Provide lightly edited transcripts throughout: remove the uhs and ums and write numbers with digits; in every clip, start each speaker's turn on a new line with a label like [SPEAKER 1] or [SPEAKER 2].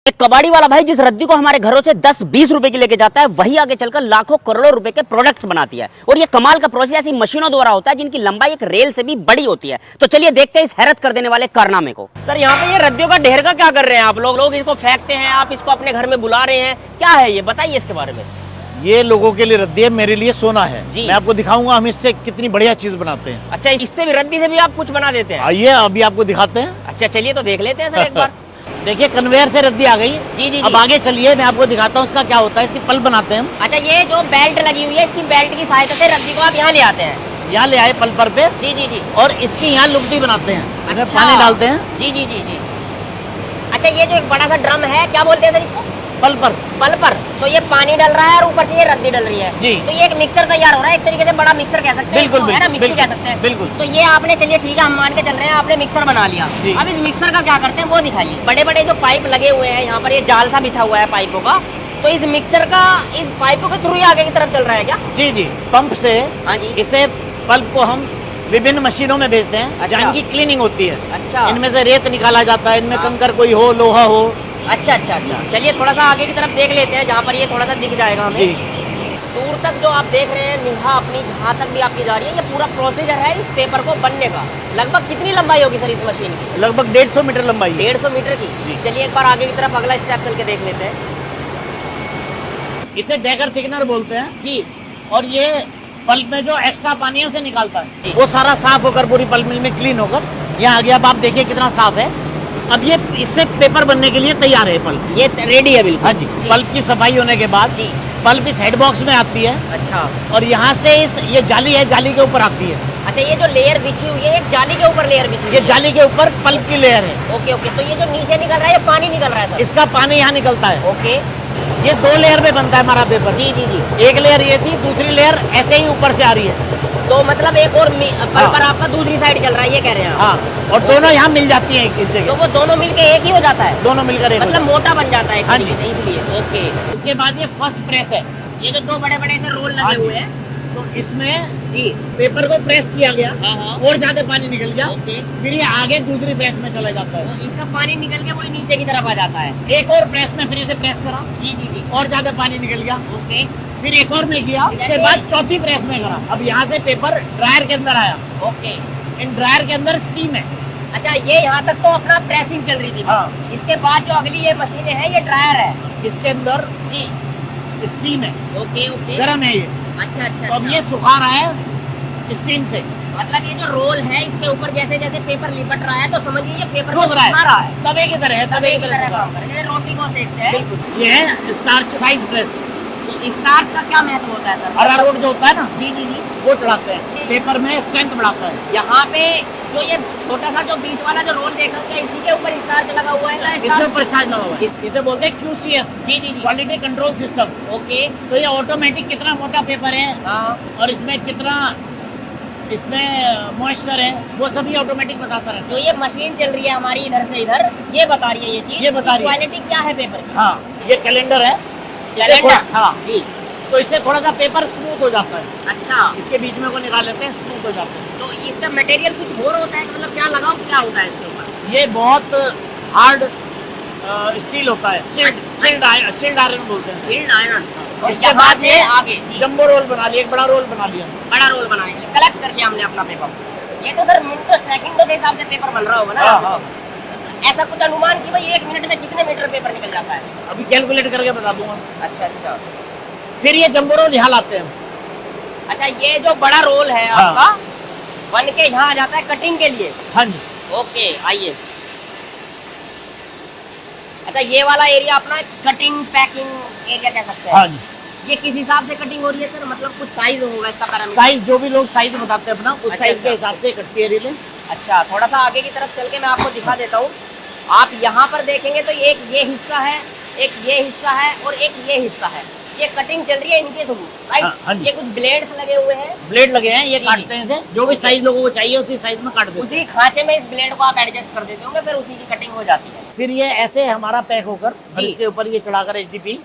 [SPEAKER 1] एक कबाड़ी वाला भाई जिस रद्दी को हमारे घरों से 10-20 रुपए की लेके जाता है, वही आगे चलकर लाखों करोड़ों रुपए के प्रोडक्ट्स बनाती है। और ये कमाल का प्रोसेस ऐसी मशीनों द्वारा होता है जिनकी लंबाई एक रेल से भी बड़ी होती है। तो चलिए देखते हैं इस हैरत कर देने वाले कारनामे को। सर, यहाँ पे ये रद्दियों का ढेर का क्या कर रहे हैं आप लोग? इसको फेंकते हैं, आप इसको अपने घर में बुला रहे हैं, क्या है ये? बताइए इसके बारे में।
[SPEAKER 2] ये लोगों के लिए रद्दी है, मेरे लिए सोना है
[SPEAKER 1] जी।
[SPEAKER 2] मैं आपको दिखाऊंगा हम इससे कितनी बढ़िया चीज बनाते हैं।
[SPEAKER 1] अच्छा, इससे भी, रद्दी से भी आप कुछ बना देते हैं?
[SPEAKER 2] आइए अभी आपको दिखाते हैं।
[SPEAKER 1] अच्छा चलिए तो देख लेते हैं सर एक बार।
[SPEAKER 2] देखिए कन्वेयर से रद्दी आ गई।
[SPEAKER 1] जी जी
[SPEAKER 2] अब आगे चलिए मैं आपको दिखाता हूँ इसका क्या होता है। इसकी पल्प बनाते हैं हम।
[SPEAKER 1] अच्छा, ये जो बेल्ट लगी हुई है, इसकी बेल्ट की सहायता से रद्दी को आप यहाँ ले आते हैं?
[SPEAKER 2] यहाँ ले आए पल्पर पे।
[SPEAKER 1] जी जी जी।
[SPEAKER 2] और इसकी यहाँ लुगदी बनाते हैं। इसमें
[SPEAKER 1] अच्छा।
[SPEAKER 2] पानी डालते हैं।
[SPEAKER 1] जी जी जी जी। अच्छा, ये जो एक बड़ा सा ड्रम है, क्या बोलते हैं सर इसको?
[SPEAKER 2] पल्पर।
[SPEAKER 1] पल्पर। तो ये पानी डल रहा है और ऊपर से ये रद्दी डल रही है।
[SPEAKER 2] जी।
[SPEAKER 1] तो ये एक मिक्सर तैयार हो रहा है, एक तरीके से बड़ा मिक्सर कह सकते हैं।
[SPEAKER 2] बिल्कुल,
[SPEAKER 1] इसको, है ना, मिक्सी
[SPEAKER 2] बिल्कुल,
[SPEAKER 1] कह सकते हैं।
[SPEAKER 2] बिल्कुल।
[SPEAKER 1] तो ये आपने, चलिए ठीक है, हम मान के चल रहे हैं, आपने मिक्सर बना लिया।
[SPEAKER 2] जी।
[SPEAKER 1] अब इस मिक्सर का क्या करते हैं वो दिखाइए। बड़े बड़े जो पाइप लगे हुए हैं यहाँ पर, ये जाल सा बिछा हुआ है पाइपों का, तो इस मिक्सर का इस पाइपों के थ्रू ही आगे की तरफ चल रहा है क्या?
[SPEAKER 2] जी जी, पंप से।
[SPEAKER 1] हाँ जी।
[SPEAKER 2] इसे पल्प को हम विभिन्न मशीनों में भेजते हैं।
[SPEAKER 1] अच्छा।
[SPEAKER 2] जहाँ इनकी क्लीनिंग होती है।
[SPEAKER 1] अच्छा।
[SPEAKER 2] इनमें से रेत निकाला जाता है, इनमें
[SPEAKER 1] हाँ।
[SPEAKER 2] कंकर कोई हो, लोहा हो।
[SPEAKER 1] अच्छा अच्छा अच्छा, चलिए थोड़ा सा आगे की तरफ देख लेते हैं, जहाँ पर ये थोड़ा सा दिख जाएगा हमें।
[SPEAKER 2] जी।
[SPEAKER 1] दूर तक जो आप देख रहे हैं निगाह अपनी, जहाँ तक भी आपकी जा रही है, ये पूरा प्रोसीजर है इस पेपर को बनने का। लगभग कितनी लंबाई होगी सर इस मशीन की?
[SPEAKER 2] लगभग 150 मीटर लंबाई है।
[SPEAKER 1] 150 मीटर की।
[SPEAKER 2] जी।
[SPEAKER 1] चलिए एक बार आगे की तरफ अगला स्टेप चल के देख लेते हैं।
[SPEAKER 2] इसे डेकर थिकनर बोलते हैं।
[SPEAKER 1] जी।
[SPEAKER 2] और ये पल्प में जो एक्स्ट्रा पानी है उसे निकालता
[SPEAKER 1] जी।
[SPEAKER 2] है। वो सारा साफ होकर पूरी पल्प मिल में क्लीन होकर यहाँ आ गया। अब आप देखिए कितना साफ है। अब ये इससे पेपर बनने के लिए तैयार है पल्प।
[SPEAKER 1] ये रेडी है बिल्कुल।
[SPEAKER 2] हाँ जी। पल्प की सफाई होने के बाद
[SPEAKER 1] जी।
[SPEAKER 2] पल्प इस हेड बॉक्स में आती है।
[SPEAKER 1] अच्छा।
[SPEAKER 2] और यहाँ से ये जाली है, जाली के ऊपर आती है।
[SPEAKER 1] अच्छा, ये जो लेयर बिछी हुई है, एक जाली के ऊपर लेयर बिछी हुई
[SPEAKER 2] ये
[SPEAKER 1] है।
[SPEAKER 2] जाली के ऊपर पल्प की लेयर है।
[SPEAKER 1] ओके ओके, तो ये जो नीचे निकल रहा है, ये पानी निकल रहा है सर?
[SPEAKER 2] इसका पानी यहाँ निकलता है।
[SPEAKER 1] ओके।
[SPEAKER 2] ये 2 लेयर में बनता है हमारा पेपर।
[SPEAKER 1] जी जी जी।
[SPEAKER 2] एक लेयर ये थी, दूसरी लेयर ऐसे ही ऊपर से आ रही है।
[SPEAKER 1] तो मतलब एक और पेपर आपका दूसरी साइड चल रहा है, ये कह रहे हैं आप?
[SPEAKER 2] हाँ, और दोनों यहाँ मिल जाती हैं इस
[SPEAKER 1] तो
[SPEAKER 2] जगह।
[SPEAKER 1] वो दोनों मिलके एक ही हो जाता है?
[SPEAKER 2] दोनों मिलकर एक हो
[SPEAKER 1] मतलब मोटा बन जाता है एक
[SPEAKER 2] हाँ
[SPEAKER 1] तरीके
[SPEAKER 2] जी।
[SPEAKER 1] से, इसलिए। ओके।
[SPEAKER 2] उसके बाद ये फर्स्ट प्रेस है।
[SPEAKER 1] ये जो 2 बड़े बड़े से रोल
[SPEAKER 2] हाँ
[SPEAKER 1] लगे
[SPEAKER 2] जी।
[SPEAKER 1] हुए हैं।
[SPEAKER 2] तो इसमें
[SPEAKER 1] जी।
[SPEAKER 2] पेपर को प्रेस किया गया।
[SPEAKER 1] हाँ हाँ।
[SPEAKER 2] और ज्यादा पानी निकल गया।
[SPEAKER 1] ओके।
[SPEAKER 2] फिर ये आगे दूसरी प्रेस में चला जाता है।
[SPEAKER 1] तो इसका पानी निकल के वही नीचे की तरफ आ जाता है?
[SPEAKER 2] एक और प्रेस में फिर इसे प्रेस करा।
[SPEAKER 1] जी जी जी।
[SPEAKER 2] और ज्यादा पानी निकल गया।
[SPEAKER 1] ओके।
[SPEAKER 2] फिर एक और में किया। उसके बाद चौथी प्रेस में करा। अब यहाँ से पेपर ड्रायर के अंदर आया।
[SPEAKER 1] ओके।
[SPEAKER 2] इन ड्रायर के अंदर स्टीम है।
[SPEAKER 1] अच्छा, ये यहाँ तक तो अपना प्रेसिंग चल रही थी।
[SPEAKER 2] हाँ।
[SPEAKER 1] इसके बाद जो अगली ये मशीनें हैं, ये ड्रायर है?
[SPEAKER 2] इसके अंदर
[SPEAKER 1] जी।
[SPEAKER 2] स्टीम है।
[SPEAKER 1] Okay okay.
[SPEAKER 2] गर्म है ये।
[SPEAKER 1] अच्छा अच्छा।
[SPEAKER 2] तो अब
[SPEAKER 1] अच्छा।
[SPEAKER 2] ये सुखा रहा है स्टीम से।
[SPEAKER 1] मतलब ये जो रोल है, इसके ऊपर जैसे जैसे पेपर लिपट रहा है, तो समझिए ये पेपर को
[SPEAKER 2] सूख रहा
[SPEAKER 1] सुखा रहा है।
[SPEAKER 2] है। तवे की तरह है। तवे की तरह
[SPEAKER 1] काम कर रहे हैं, जैसे रोटी को सेकते हैं।
[SPEAKER 2] बिल्कुल। ये है स्टार्च साइज प्रेस।
[SPEAKER 1] तो स्टार्च का क्या महत्व होता है सर?
[SPEAKER 2] अरारोट जो होता है ना,
[SPEAKER 1] जी जी जी।
[SPEAKER 2] वो चढ़ाते हैं। पेपर में स्ट्रेंथ बढ़ाता है।
[SPEAKER 1] यहाँ पे जो ये छोटा सा जो बीच वाला जो रोल देख रहे हैं, इसी के ऊपर स्टार्च लगा हुआ है?
[SPEAKER 2] इसके ऊपर चार्ज लगा हुआ है। इसे बोलते हैं QCS,
[SPEAKER 1] जी जी जी।
[SPEAKER 2] Quality control system.
[SPEAKER 1] ओके।
[SPEAKER 2] तो ये ऑटोमेटिक कितना मोटा पेपर है
[SPEAKER 1] हाँ।
[SPEAKER 2] और इसमें कितना मॉइस्चर है, वो सभी ऑटोमेटिक बताता रहता
[SPEAKER 1] जो ये मशीन चल रही है हमारी इधर से इधर, ये बता रही है ये चीज?
[SPEAKER 2] ये बता रही है।
[SPEAKER 1] क्वालिटी क्या है पेपर की?
[SPEAKER 2] है। हाँ, ये कैलेंडर है।
[SPEAKER 1] कैलेंडर?
[SPEAKER 2] हाँ
[SPEAKER 1] जी।
[SPEAKER 2] तो इससे थोड़ा सा पेपर स्मूथ हो जाता है।
[SPEAKER 1] अच्छा।
[SPEAKER 2] इसके बीच में को निकाल लेते हैं, स्मूथ हो जाता है।
[SPEAKER 1] तो इसका मटेरियल कुछ और होता है, मतलब क्या लगाओ, क्या होता है इसके ऊपर?
[SPEAKER 2] ये बहुत हार्ड स्टील होता है। चिल्ड आयरन बोलते हैं।
[SPEAKER 1] Field iron. और
[SPEAKER 2] इसके
[SPEAKER 1] यहाँ
[SPEAKER 2] बाद
[SPEAKER 1] से
[SPEAKER 2] ये
[SPEAKER 1] आगे जी,
[SPEAKER 2] जंबो रोल बना लिया, एक बड़ा रोल बना लिया।
[SPEAKER 1] बड़ा रोल बनाएंगे, कलेक्ट करके हमने अपना पेपर। ये तो सर मिनटों सेकंडों के हिसाब से पेपर बन रहा होगा ना?
[SPEAKER 2] हाँ हाँ।
[SPEAKER 1] ऐसा कुछ अनुमान कि भाई 1 मिनट में कितने मीटर पेपर निकल जाता है?
[SPEAKER 2] अभी कैलकुलेट करके बता दूंगा।
[SPEAKER 1] अच्छा अच्छा।
[SPEAKER 2] फिर ये जंबो रोल यहाँ लाते हैं।
[SPEAKER 1] अच्छा, ये जो बड़ा रोल है
[SPEAKER 2] हाँ।
[SPEAKER 1] आपका, बन के यहाँ आ जाता है कटिंग के लिए?
[SPEAKER 2] हाँ जी।
[SPEAKER 1] ओके, आइए। अच्छा, ये वाला एरिया अपना कटिंग पैकिंग एरिया कह सकते हैं?
[SPEAKER 2] हाँ जी।
[SPEAKER 1] ये किस हिसाब से कटिंग हो रही है सर? मतलब कुछ साइज होगा इसका पैरामीटर?
[SPEAKER 2] साइज जो भी लोग साइज बताते हैं अपना, उस
[SPEAKER 1] अच्छा,
[SPEAKER 2] साइज
[SPEAKER 1] अच्छा।
[SPEAKER 2] के हिसाब से कटती है रीलें।
[SPEAKER 1] अच्छा, थोड़ा सा आगे की तरफ चल के मैं आपको दिखा देता हूँ। आप यहाँ पर देखेंगे तो एक ये हिस्सा है, एक ये हिस्सा है और एक ये हिस्सा है। ये कटिंग चल रही है इनके थ्रू,
[SPEAKER 2] हाँ
[SPEAKER 1] राइट?
[SPEAKER 2] जी।
[SPEAKER 1] ये कुछ ब्लेड्स लगे हुए हैं।
[SPEAKER 2] ब्लेड लगे हैं, ये
[SPEAKER 1] जी,
[SPEAKER 2] काटते हैं इसे। जो भी साइज लोगों को चाहिए उसी साइज में काट देते हैं।
[SPEAKER 1] उसी खांचे में इस ब्लेड को आप एडजस्ट कर देते होंगे, फिर उसी की कटिंग हो जाती है।
[SPEAKER 2] फिर ये ऐसे हमारा पैक होकर और
[SPEAKER 1] जी।
[SPEAKER 2] इसके ऊपर ये चढ़ाकर HDP,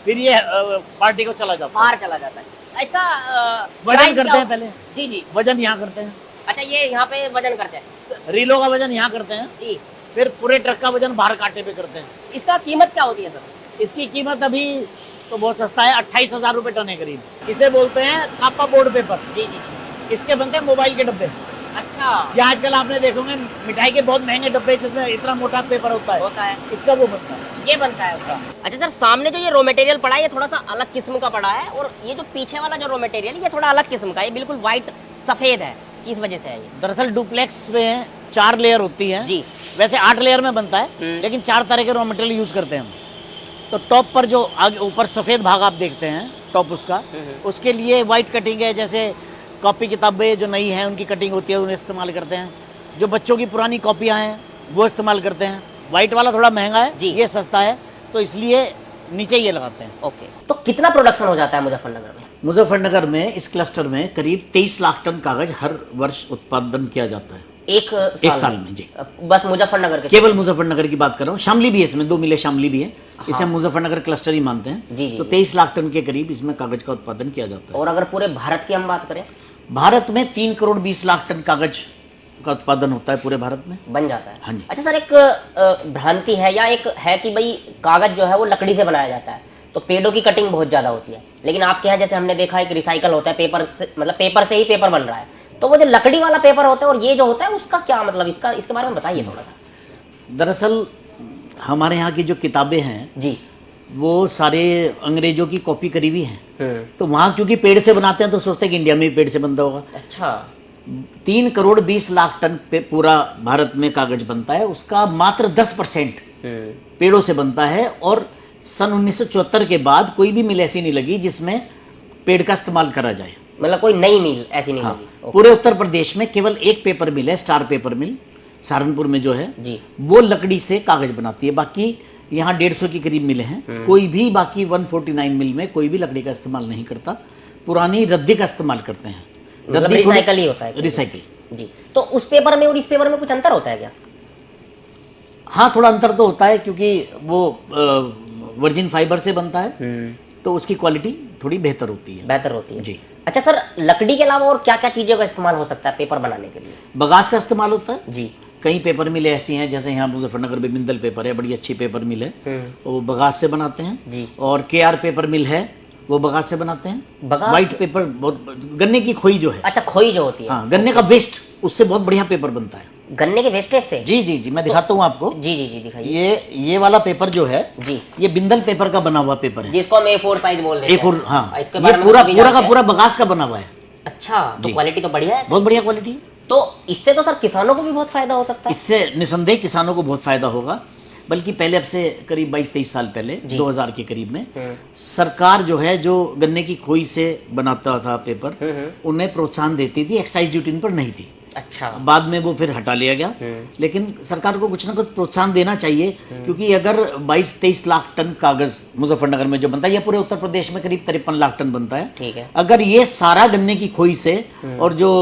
[SPEAKER 2] फिर ये पार्टी को चला जाता है।
[SPEAKER 1] बाहर चला जाता है। इसका
[SPEAKER 2] वजन
[SPEAKER 1] प्राइस
[SPEAKER 2] करते
[SPEAKER 1] क्या
[SPEAKER 2] हैं पहले।
[SPEAKER 1] जी जी।
[SPEAKER 2] वजन यहाँ करते हैं।
[SPEAKER 1] अच्छा, ये यहाँ पे वजन करते हैं?
[SPEAKER 2] रीलों का वजन यहाँ करते हैं।
[SPEAKER 1] जी।
[SPEAKER 2] फिर पूरे ट्रक का वजन बाहर कांटे पे करते हैं।
[SPEAKER 1] इसका कीमत क्या होती है सर?
[SPEAKER 2] इसकी कीमत अभी तो बहुत सस्ता है, 28,000 रुपए टन है करीब। इसे बोलते हैं कापा बोर्ड पेपर।
[SPEAKER 1] जी जी।
[SPEAKER 2] इसके बनते हैं मोबाइल के डब्बे।
[SPEAKER 1] अच्छा।
[SPEAKER 2] या आजकल आपने देखोगे मिठाई के बहुत महंगे डब्बे जिसमें इतना मोटा पेपर होता है, इसका वो बनता है।
[SPEAKER 1] ये बनता है उसका। अच्छा सर, सामने जो ये रॉ मटेरियल पड़ा है ये थोड़ा सा अलग किस्म का पड़ा है, और ये जो पीछे वाला जो रॉ मटेरियल ये थोड़ा अलग किस्म का है, ये बिल्कुल व्हाइट सफेद है, किस वजह से है ये?
[SPEAKER 2] दरअसल डुप्लेक्स में 4 लेयर होती है
[SPEAKER 1] जी।
[SPEAKER 2] वैसे 8 लेयर में बनता है, लेकिन 4 तरह के रॉ मटेरियल यूज करते हैं हम। तो टॉप पर जो आगे ऊपर सफेद भाग आप देखते हैं टॉप उसका, उसके लिए व्हाइट कटिंग है। जैसे कॉपी किताबें जो नई हैं उनकी कटिंग होती है, उन्हें इस्तेमाल करते हैं। जो बच्चों की पुरानी कॉपियां हैं वो इस्तेमाल करते हैं। व्हाइट वाला थोड़ा महंगा है, ये सस्ता है, तो इसलिए नीचे ये लगाते हैं।
[SPEAKER 1] ओके। तो कितना प्रोडक्शन हो जाता है मुजफ्फरनगर में?
[SPEAKER 2] मुजफ्फरनगर में इस क्लस्टर में करीब 23 लाख टन कागज हर वर्ष उत्पादन किया जाता है।
[SPEAKER 1] एक
[SPEAKER 2] साल में जी।
[SPEAKER 1] बस मुजफ्फरनगर के?
[SPEAKER 2] केवल मुजफ्फरनगर की बात कर रहा हूँ। शामली भी है इसमें, 2 मिले शामली भी है। इसे मुजफ्फरनगर क्लस्टर ही मानते हैं।
[SPEAKER 1] जी, जी,
[SPEAKER 2] तो 23 लाख टन के करीब इसमें कागज का उत्पादन किया जाता है।
[SPEAKER 1] और अगर पूरे भारत की हम बात करें?
[SPEAKER 2] भारत में 3 करोड़ 20 लाख टन कागज का उत्पादन होता है पूरे भारत में।
[SPEAKER 1] बन जाता है।
[SPEAKER 2] हाँ जी।
[SPEAKER 1] अच्छा सर, एक भ्रांति है या एक है कि भाई कागज जो है वो लकड़ी से बनाया जाता है, तो पेड़ों की कटिंग बहुत ज्यादा होती है, लेकिन आपके यहाँ जैसे हमने देखा एक रिसाइकल होता है, पेपर से, मतलब पेपर से ही पेपर बन रहा है। तो वो जो लकड़ी वाला पेपर होता है और ये जो होता है उसका क्या मतलब, इसके बारे में बताइए थोड़ा सा।
[SPEAKER 2] दरअसल हमारे यहाँ की जो किताबें हैं
[SPEAKER 1] जी, वो
[SPEAKER 2] सारे अंग्रेजों की कॉपी करी हुई हैं। तो वहाँ क्योंकि पेड़ से बनाते हैं तो सोचते हैं कि इंडिया में भी पेड़ से बनता होगा।
[SPEAKER 1] अच्छा।
[SPEAKER 2] 3 करोड़ 20 लाख टन पे पूरा भारत में कागज बनता है, उसका मात्र 10% पेड़ों से बनता है। और सन 1974 के बाद कोई भी मिल ऐसी नहीं लगी जिसमें पेड़ का इस्तेमाल करा जाए।
[SPEAKER 1] मतलब कोई नई मिल ऐसी नहीं लगी?
[SPEAKER 2] पूरे उत्तर प्रदेश में केवल एक पेपर मिल है, स्टार पेपर मिल, सहारनपुर में जो है
[SPEAKER 1] जी,
[SPEAKER 2] वो लकड़ी से कागज बनाती है। बाकी यहाँ 150 के करीब मिले हैं। कोई भी बाकी 149 मिल में कोई भी लकड़ी का इस्तेमाल नहीं करता, पुरानी रद्दी का इस्तेमाल करते हैं।
[SPEAKER 1] मतलब रिसाइकल ही होता है?
[SPEAKER 2] रिसाइकिल।
[SPEAKER 1] जी। तो उस पेपर में और इस पेपर में कुछ अंतर होता है क्या?
[SPEAKER 2] हाँ, थोड़ा अंतर तो होता है क्योंकि वो वर्जिन फाइबर से बनता है, तो उसकी क्वालिटी थोड़ी बेहतर होती है। जी।
[SPEAKER 1] अच्छा सर, लकड़ी के अलावा और क्या क्या चीजों का इस्तेमाल हो सकता है पेपर बनाने के लिए?
[SPEAKER 2] बगास का इस्तेमाल होता है
[SPEAKER 1] जी।
[SPEAKER 2] कई पेपर मिल ऐसी हैं, जैसे यहाँ मुजफ्फरनगर में बिंदल पेपर है, बड़ी अच्छी पेपर मिल है, वो बगास से बनाते हैं
[SPEAKER 1] जी।
[SPEAKER 2] और KR पेपर मिल है, वो बगास से बनाते हैं।
[SPEAKER 1] बगास?
[SPEAKER 2] व्हाइट पेपर, बहुत गन्ने की खोई जो है।
[SPEAKER 1] अच्छा, खोई जो होती है।
[SPEAKER 2] हाँ, गन्ने का वेस्ट, उससे बहुत बढ़िया पेपर बनता है।
[SPEAKER 1] गन्ने के वेस्टेज से?
[SPEAKER 2] जी जी जी, मैं दिखाता हूँ आपको।
[SPEAKER 1] जी जी जी, दिखाइए।
[SPEAKER 2] ये वाला पेपर जो है
[SPEAKER 1] जी,
[SPEAKER 2] ये बिंदल पेपर का बना हुआ पेपर है,
[SPEAKER 1] जिसको हम A4 साइज बोल रहे हैं।
[SPEAKER 2] A4, हाँ।
[SPEAKER 1] इसके
[SPEAKER 2] ये
[SPEAKER 1] बारे में
[SPEAKER 2] पूरा
[SPEAKER 1] सभी
[SPEAKER 2] पूरा का
[SPEAKER 1] जानते
[SPEAKER 2] पूरा बगास का बना हुआ है।
[SPEAKER 1] अच्छा, तो क्वालिटी तो बढ़िया है?
[SPEAKER 2] बहुत बढ़िया क्वालिटी है।
[SPEAKER 1] तो इससे तो सर किसानों को भी बहुत फायदा हो सकता है?
[SPEAKER 2] इससे निसंदेह किसानों को बहुत फायदा होगा। बल्कि पहले, अब से करीब 22-23 साल पहले, 2000 के करीब में, सरकार जो है जो गन्ने की खोई से बनाता था पेपर, उन्हें प्रोत्साहन देती थी, एक्साइज ड्यूटी इन पर नहीं थी।
[SPEAKER 1] अच्छा।
[SPEAKER 2] बाद में वो फिर हटा लिया गया। लेकिन सरकार को कुछ ना कुछ प्रोत्साहन देना चाहिए, क्योंकि अगर 22-23 लाख टन कागज मुजफ्फरनगर में जो बनता है, या पूरे उत्तर प्रदेश में करीब 53 लाख टन बनता है।
[SPEAKER 1] ठीक है।
[SPEAKER 2] अगर ये सारा गन्ने की खोई से, और जो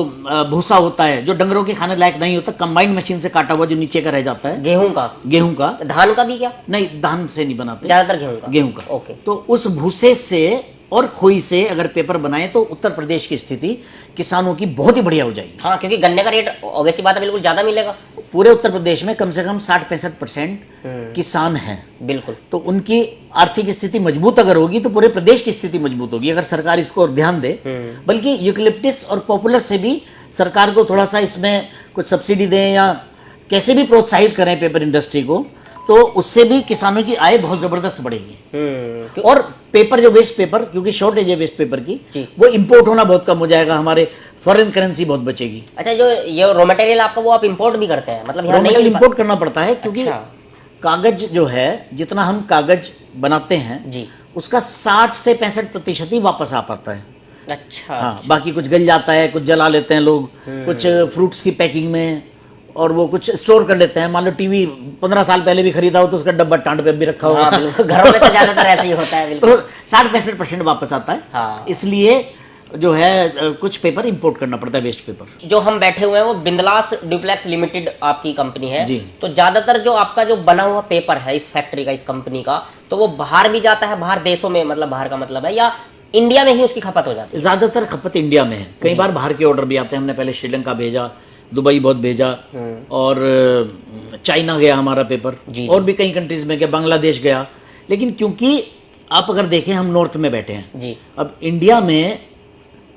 [SPEAKER 2] भूसा होता है जो डंगरों के खाने लायक नहीं होता, कंबाइन मशीन से काटा हुआ जो नीचे का रह जाता है,
[SPEAKER 1] गेहूं का, धान का भी क्या?
[SPEAKER 2] नहीं, धान से नहीं बनाते,
[SPEAKER 1] ज्यादातर गेहूं का।
[SPEAKER 2] ओके। तो उस भूसे से और खोई से अगर पेपर बनाए तो उत्तर प्रदेश की स्थिति किसानों की बहुत ही बढ़िया हो जाएगी।
[SPEAKER 1] हाँ, क्योंकि गन्ने का रेट ऑब्वियसली बात है बिल्कुल ज्यादा मिलेगा।
[SPEAKER 2] पूरे उत्तर प्रदेश में कम से कम 60-65% किसान हैं।
[SPEAKER 1] बिल्कुल।
[SPEAKER 2] तो उनकी आर्थिक स्थिति मजबूत अगर होगी तो पूरे प्रदेश की स्थिति मजबूत होगी, अगर सरकार इसको और ध्यान दे। बल्कि यूकलिप्टिस और पॉपुलर से भी सरकार को थोड़ा सा इसमें कुछ सब्सिडी दें या कैसे भी प्रोत्साहित करें पेपर इंडस्ट्री को, तो उससे भी किसानों की आय बहुत जबरदस्त बढ़ेगी। और पेपर जो वेस्ट पेपर, क्योंकि शॉर्टेज है वेस्ट पेपर की, वो इंपोर्ट होना बहुत कम हो जाएगा, हमारे फॉरेन करेंसी बहुत बचेगी।
[SPEAKER 1] अच्छा, जो ये रॉ मटेरियल आपका वो आप इंपोर्ट भी करते हैं? मतलब यहाँ नहीं
[SPEAKER 2] इंपोर्ट करना पड़ता है, क्योंकि कागज जो है, जितना हम कागज बनाते हैं
[SPEAKER 1] जी,
[SPEAKER 2] उसका 60 से 65% ही वापस आ पाता है।
[SPEAKER 1] अच्छा।
[SPEAKER 2] हाँ, बाकी कुछ गल जाता है, कुछ जला लेते हैं लोग, कुछ फ्रूट्स की पैकिंग में, और वो कुछ स्टोर कर लेते हैं। मान लो टीवी 15 साल पहले भी खरीदा हो तो उसका डब्बा टांड पे भी रखा होगा।
[SPEAKER 1] घरों में तो ज्यादातर ऐसे ही होता है। बिल्कुल।
[SPEAKER 2] तो 60-65% वापस आता है।
[SPEAKER 1] हाँ।
[SPEAKER 2] इसलिए जो है कुछ पेपर इंपोर्ट करना पड़ता है, वेस्ट पेपर।
[SPEAKER 1] जो हम बैठे हुए हैं वो बिंदलास ड्यूप्लेक्स लिमिटेड आपकी कंपनी है
[SPEAKER 2] जी।
[SPEAKER 1] तो ज्यादातर जो आपका जो बना हुआ पेपर है इस फैक्ट्री का, इस कंपनी का, तो वो बाहर भी जाता है, बाहर देशों में, मतलब बाहर का मतलब है, या इंडिया में ही उसकी खपत हो जाती है?
[SPEAKER 2] ज्यादातर खपत इंडिया में है। कई बार बाहर के ऑर्डर भी आते हैं। हमने पहले श्रीलंका भेजा, दुबई बहुत भेजा, और चाइना गया हमारा पेपर,
[SPEAKER 3] जी,
[SPEAKER 2] और भी कई कंट्रीज में गया, बांग्लादेश गया। लेकिन क्योंकि आप अगर देखें हम नॉर्थ में बैठे हैं,
[SPEAKER 3] जी
[SPEAKER 2] अब इंडिया में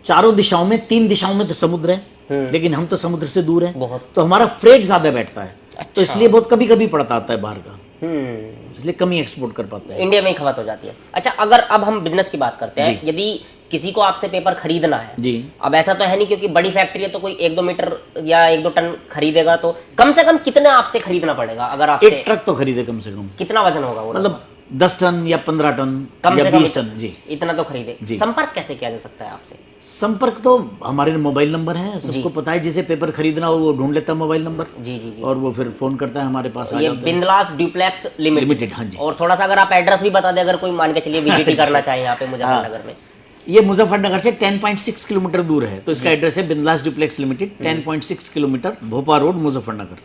[SPEAKER 2] चारों दिशाओं में, 3 दिशाओं में तो समुद्र है, लेकिन हम तो समुद्र से दूर हैं,
[SPEAKER 3] बहुत।
[SPEAKER 2] तो हमारा फ्रेट ज्यादा बैठता है,
[SPEAKER 3] अच्छा।
[SPEAKER 2] तो इसलिए बहुत कभी कभी पड़ता आता है बाहर का,
[SPEAKER 3] हम्म,
[SPEAKER 2] इसलिए कम ही एक्सपोर्ट कर पाते हैं।
[SPEAKER 3] इंडिया में ही खपत हो जाती है। अच्छा, अगर अब हम बिजनेस की बात करते हैं, यदि किसी को आपसे पेपर खरीदना है,
[SPEAKER 2] जी,
[SPEAKER 3] अब ऐसा तो है नहीं क्योंकि बड़ी फैक्ट्री है तो कोई 1-2 मीटर या 1-2 टन खरीदेगा, तो कम से कम कितना आपसे खरीदना पड़ेगा? अगर आपसे
[SPEAKER 2] एक ट्रक तो खरीदे कम से कम,
[SPEAKER 3] कितना वजन होगा वो?
[SPEAKER 2] मतलब 10 टन या 15 टन
[SPEAKER 3] कम
[SPEAKER 2] या
[SPEAKER 3] से कम
[SPEAKER 2] 20 टन। जी,
[SPEAKER 3] इतना तो खरीदे।
[SPEAKER 2] जी।
[SPEAKER 3] संपर्क कैसे किया जा सकता है आपसे?
[SPEAKER 2] संपर्क तो हमारे मोबाइल नंबर है, सबको पता है, जिसे पेपर खरीदना हो वो ढूंढ लेता है मोबाइल नंबर,
[SPEAKER 3] जी जी जी।
[SPEAKER 2] और वो फिर फोन करता है, हमारे पास आ
[SPEAKER 3] ये
[SPEAKER 2] जाता है।
[SPEAKER 3] बिंदलास ड्यूप्लेक्स लिमिटेड।
[SPEAKER 2] लिमिटेड, हाँ जी।
[SPEAKER 3] और थोड़ा सा अगर आप एड्रेस भी बता दें, अगर कोई मान के चलिए विजिट ही करना चाहे यहाँ पे मुजफ्फरनगर में।
[SPEAKER 2] ये मुजफ्फरनगर से 10.6 किलोमीटर दूर है, तो इसका एड्रेस है बिंदलास ड्यूप्लेक्स लिमिटेड, 10.6 किलोमीटर, भोपा रोड, मुजफ्फरनगर।